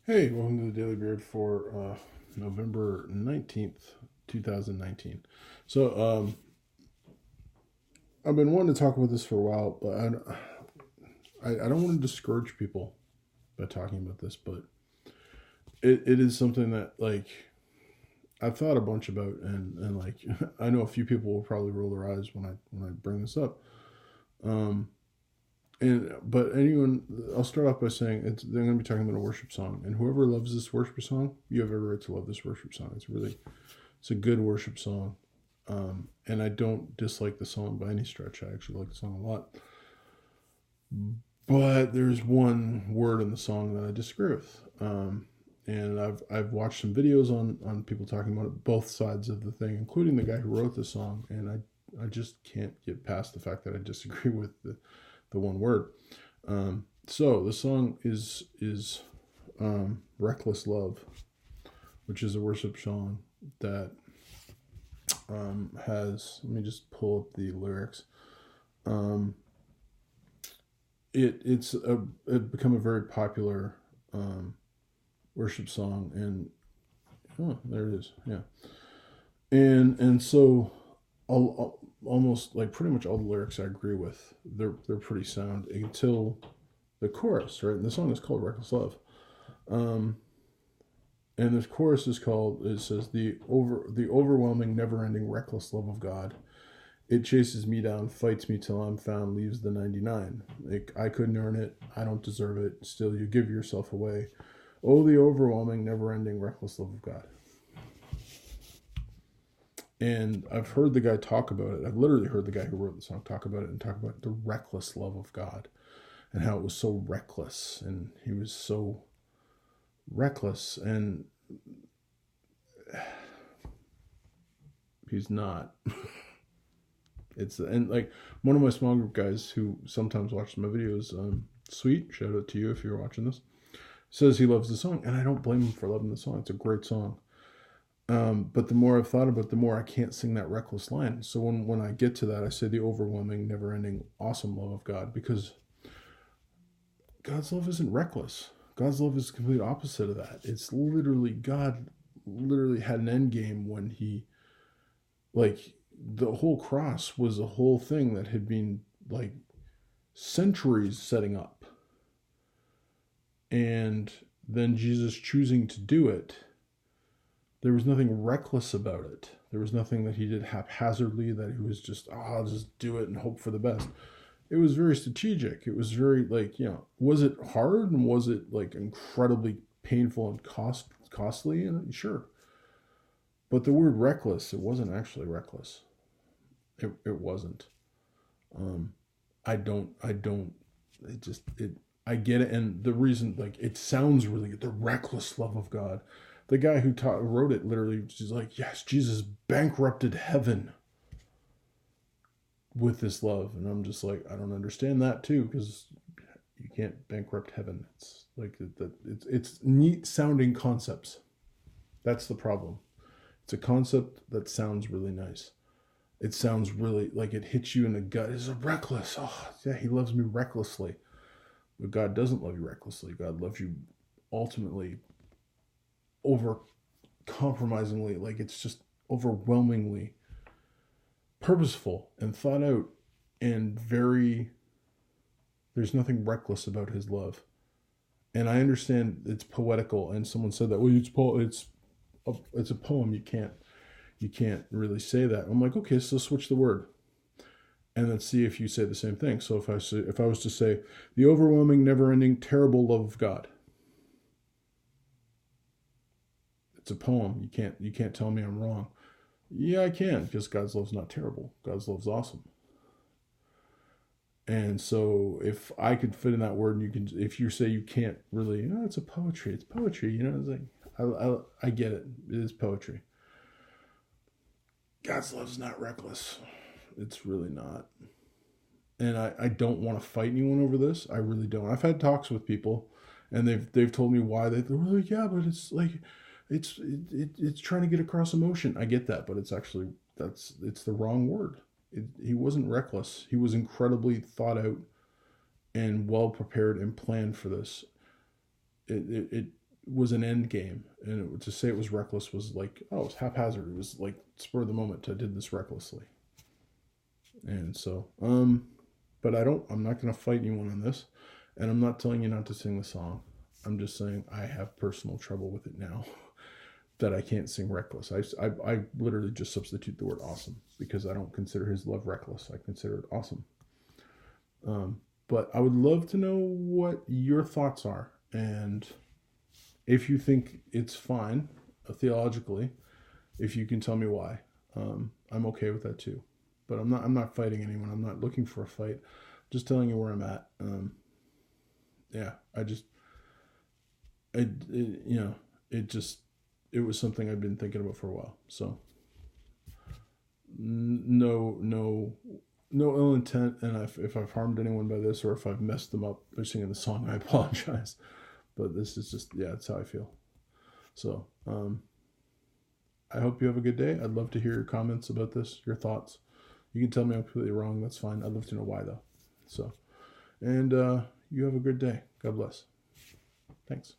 Hey, welcome to the Daily Beard for November 19th, 2019. So, I've been wanting to talk about this for a while, but I don't want to discourage people by talking about this, but it is something that, like, I've thought a bunch about, and like, I know a few people will probably roll their eyes when I bring this up. Um, but anyone, I'll start off by saying they're going to be talking about a worship song, and whoever loves this worship song, you have every right to love this worship song. It's a good worship song. And I don't dislike the song by any stretch. I actually like the song a lot. But there's one word in the song that I disagree with. And I've watched some videos on people talking about it, both sides of the thing, including the guy who wrote the song. And I just can't get past the fact that I disagree with the one word. So the song is "Reckless Love," which is a worship song that has. Let me just pull up the lyrics. Um, it become a very popular worship song, and oh, there it is. Yeah, and so almost like pretty much all the lyrics I agree with. They're pretty sound until the chorus, right? And the song is called "Reckless Love." Um, and the chorus is called. It says the overwhelming, never-ending, reckless love of God. It chases me down, fights me till I'm found, leaves the 99. Like, I couldn't earn it. I don't deserve it. Still, you give yourself away. Oh, the overwhelming, never ending, reckless love of God. And I've heard the guy talk about it. I've literally heard the guy who wrote the song talk about it and talk about the reckless love of God and how it was so reckless. And he was so reckless. And he's not. And like one of my small group guys who sometimes watches my videos, Sweet, shout out to you if you're watching this, says he loves the song, and I don't blame him for loving the song. It's a great song. But the more I've thought about it, the more I can't sing that reckless line. So when I get to that, I say the overwhelming, never-ending, awesome love of God, because God's love isn't reckless. God's love is the complete opposite of that. It's literally God literally had an end game when he like the whole cross was a whole thing that had been like centuries setting up, and then Jesus choosing to do it. There was nothing reckless about it. There was nothing that he did haphazardly, that he was just, oh, I'll just do it and hope for the best. It was very strategic. It was very, like, was it hard, and was it like incredibly painful and costly? And sure. But the word reckless, it wasn't actually reckless. It wasn't. Um, it just, I get it. And the reason, like, it sounds really good, the reckless love of God. The guy who wrote it literally is like, yes, Jesus bankrupted heaven with this love. And I'm just like, I don't understand that too, because you can't bankrupt heaven. It's like it's neat sounding concepts. That's the problem. It's a concept that sounds really nice. It sounds really like it hits you in the gut. It's a reckless. Oh, yeah, he loves me recklessly. But God doesn't love you recklessly. God loves you ultimately over compromisingly. Like, it's just overwhelmingly purposeful and thought out, and very, there's nothing reckless about his love. And I understand it's poetical, and someone said that, well, it's a poem. You can't really say that. I'm like, okay, so switch the word, and let's see if you say the same thing. So if I was to say the overwhelming, never-ending, terrible love of God, it's a poem. You can't tell me I'm wrong. Yeah, I can, because God's love's not terrible. God's love's awesome. And so if I could fit in that word, and if you say you can't really, it's a poetry. It's poetry. It's like I get it. It is poetry. God's love's not reckless. It's really not. And I don't want to fight anyone over this. I really don't. I've had talks with people, and they've told me why they're like, yeah, but it's like it's trying to get across emotion. I get that, but it's the wrong word. He wasn't reckless. He was incredibly thought out and well prepared and planned for this. It was an end game, and to say it was reckless was like, oh, it was haphazard. It was like spur of the moment. I did this recklessly, and so but I'm not going to fight anyone on this, and I'm not telling you not to sing the song. I'm just saying I have personal trouble with it now that I can't sing reckless. I literally just substitute the word awesome because I don't consider his love reckless. I consider it awesome. But I would love to know what your thoughts are, and if you think it's fine theologically, if you can tell me why, I'm okay with that too. But I'm not fighting anyone. I'm not looking for a fight. Just telling you where I'm at. Yeah, it was something I've been thinking about for a while. So no ill intent, and if I've harmed anyone by this, or if I've messed them up by singing the song, I apologize. But this is just, yeah, it's how I feel. So I hope you have a good day. I'd love to hear your comments about this, your thoughts. You can tell me I'm completely wrong. That's fine. I'd love to know why, though. So, and you have a good day. God bless. Thanks.